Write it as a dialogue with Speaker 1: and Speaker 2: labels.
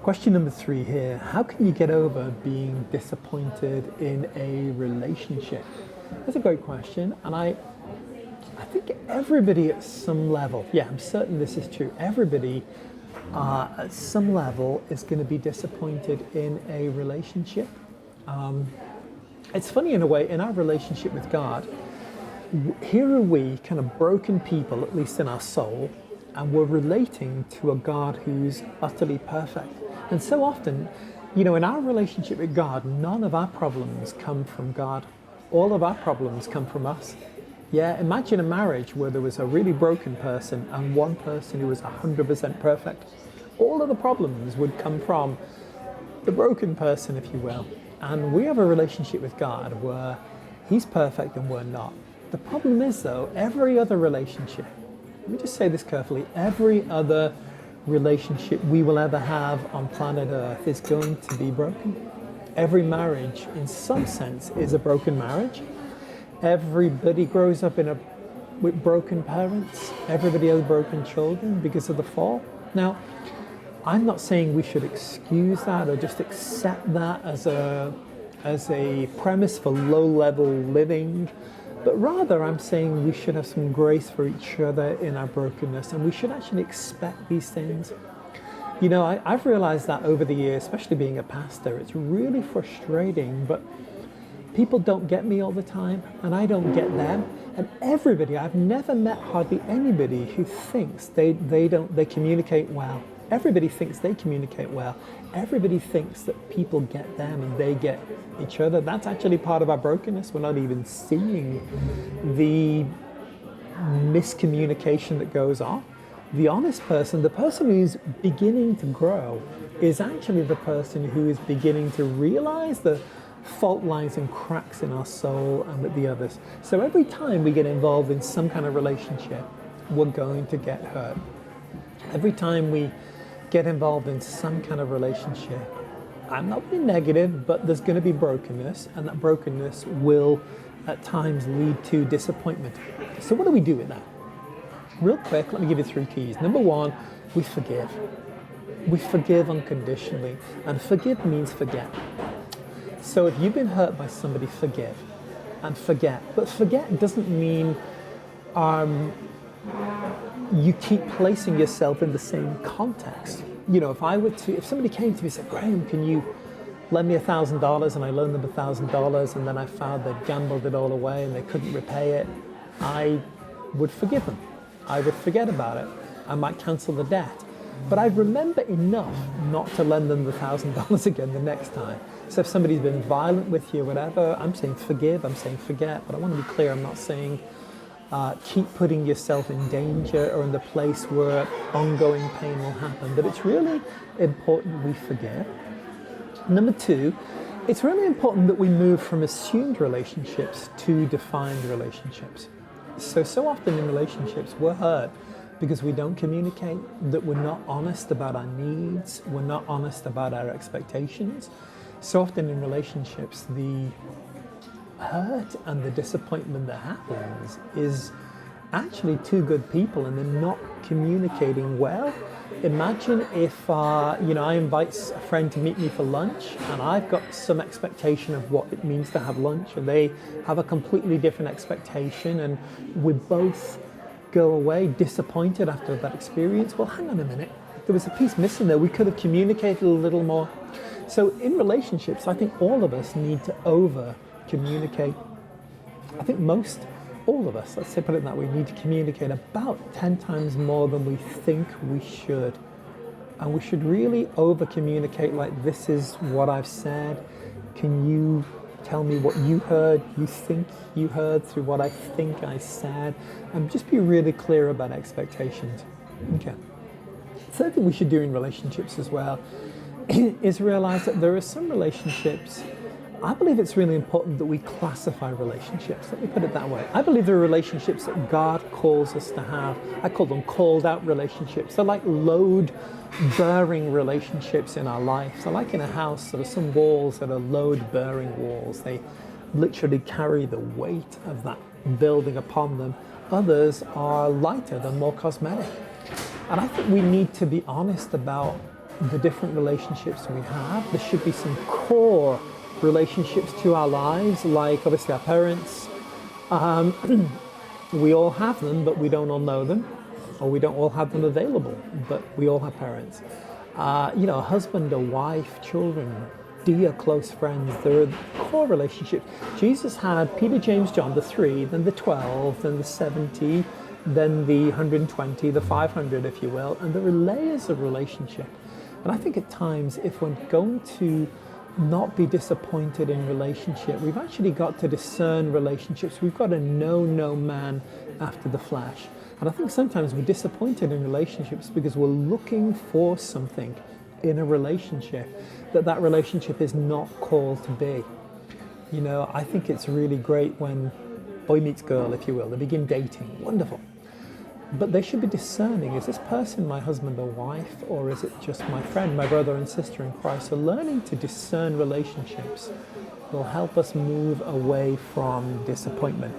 Speaker 1: Question number 3 here. How can you get over being disappointed in a relationship? That's a great question, and I think everybody at some level, yeah, I'm certain this is true, everybody at some level is going to be disappointed in a relationship. It's funny in a way, in our relationship with God, here are we, kind of broken people, at least in our soul, and we're relating to a God who's utterly perfect. And so often, in our relationship with God, none of our problems come from God. All of our problems come from us. Yeah, imagine a marriage where there was a really broken person and one person who was 100% perfect. All of the problems would come from the broken person, if you will. And we have a relationship with God where He's perfect and we're not. The problem is, though, every other relationship, let me just say this carefully, every other relationship we will ever have on planet Earth is going to be broken. Every marriage, in some sense, is a broken marriage. Everybody grows up with broken parents. Everybody has broken children because of the fall. Now, I'm not saying we should excuse that or just accept that as a premise for low-level living, but rather I'm saying we should have some grace for each other in our brokenness, and we should actually expect these things. I've realized that over the years, especially being a pastor, it's really frustrating, but people don't get me all the time, and I don't get them. And everybody, I've never met hardly anybody who thinks they communicate well. Everybody thinks they communicate well. Everybody thinks that people get them and they get each other. That's actually part of our brokenness. We're not even seeing the miscommunication that goes on. The honest person, the person who's beginning to grow, is actually the person who is beginning to realize the fault lines and cracks in our soul and with the others. So every time we get involved in some kind of relationship, we're going to get hurt. Every time we get involved in some kind of relationship, I'm not being negative, but there's going to be brokenness, and that brokenness will at times lead to disappointment. So what do we do with that? Real quick, let me give you 3 keys. Number 1, we forgive. We forgive unconditionally, and forgive means forget. So if you've been hurt by somebody, forgive and forget. But forget doesn't mean you keep placing yourself in the same context. If somebody came to me and said, Graham, can you lend me $1,000, and I loaned them $1,000, and then I found they'd gambled it all away and they couldn't repay it, I would forgive them. I would forget about it. I might cancel the debt. But I remember enough not to lend them the $1,000 again the next time. So if somebody's been violent with you or whatever, I'm saying forgive, I'm saying forget. But I want to be clear, I'm not saying keep putting yourself in danger or in the place where ongoing pain will happen. But it's really important we forgive. Number 2, it's really important that we move from assumed relationships to defined relationships. So often in relationships, we're hurt because we don't communicate, that we're not honest about our needs, we're not honest about our expectations. So often in relationships, the hurt and the disappointment that happens is actually 2 good people and they're not communicating well. Imagine if I invite a friend to meet me for lunch, and I've got some expectation of what it means to have lunch, and they have a completely different expectation, and we both go away disappointed after that experience. Well, hang on a minute, there was a piece missing there. We could have communicated a little more. So in relationships, I think all of us need to over communicate. I think all of us, let's put it that way, need to communicate about 10 times more than we think we should. And we should really over communicate, like, this is what I've said. Can you tell me what you heard, you think you heard through what I think I said? And just be really clear about expectations. Okay. Third thing we should do in relationships as well is realize that there are some relationships, I believe it's really important that we classify relationships. Let me put it that way. I believe there are relationships that God calls us to have. I call them called out relationships. They're like load-bearing relationships in our life. So like in a house, there are some walls that are load-bearing walls. They literally carry the weight of that building upon them. Others are lighter, they're more cosmetic. And I think we need to be honest about the different relationships we have. There should be some core relationships to our lives, like obviously our parents. We all have them, but we don't all know them, or we don't all have them available, but we all have parents. A husband, a wife, children, dear close friends, they're core relationships. Jesus had Peter, James, John, the three, then the 12, then the 70, then the 120, the 500, if you will, and there are layers of relationship. And I think at times, if we're going to not be disappointed in relationship, we've actually got to discern relationships. We've got to know no man after the flesh. And I think sometimes we're disappointed in relationships because we're looking for something in a relationship that relationship is not called to be. I think it's really great when boy meets girl, if you will. They begin dating. Wonderful. But they should be discerning, is this person my husband or wife, or is it just my friend, my brother and sister in Christ? So learning to discern relationships will help us move away from disappointment.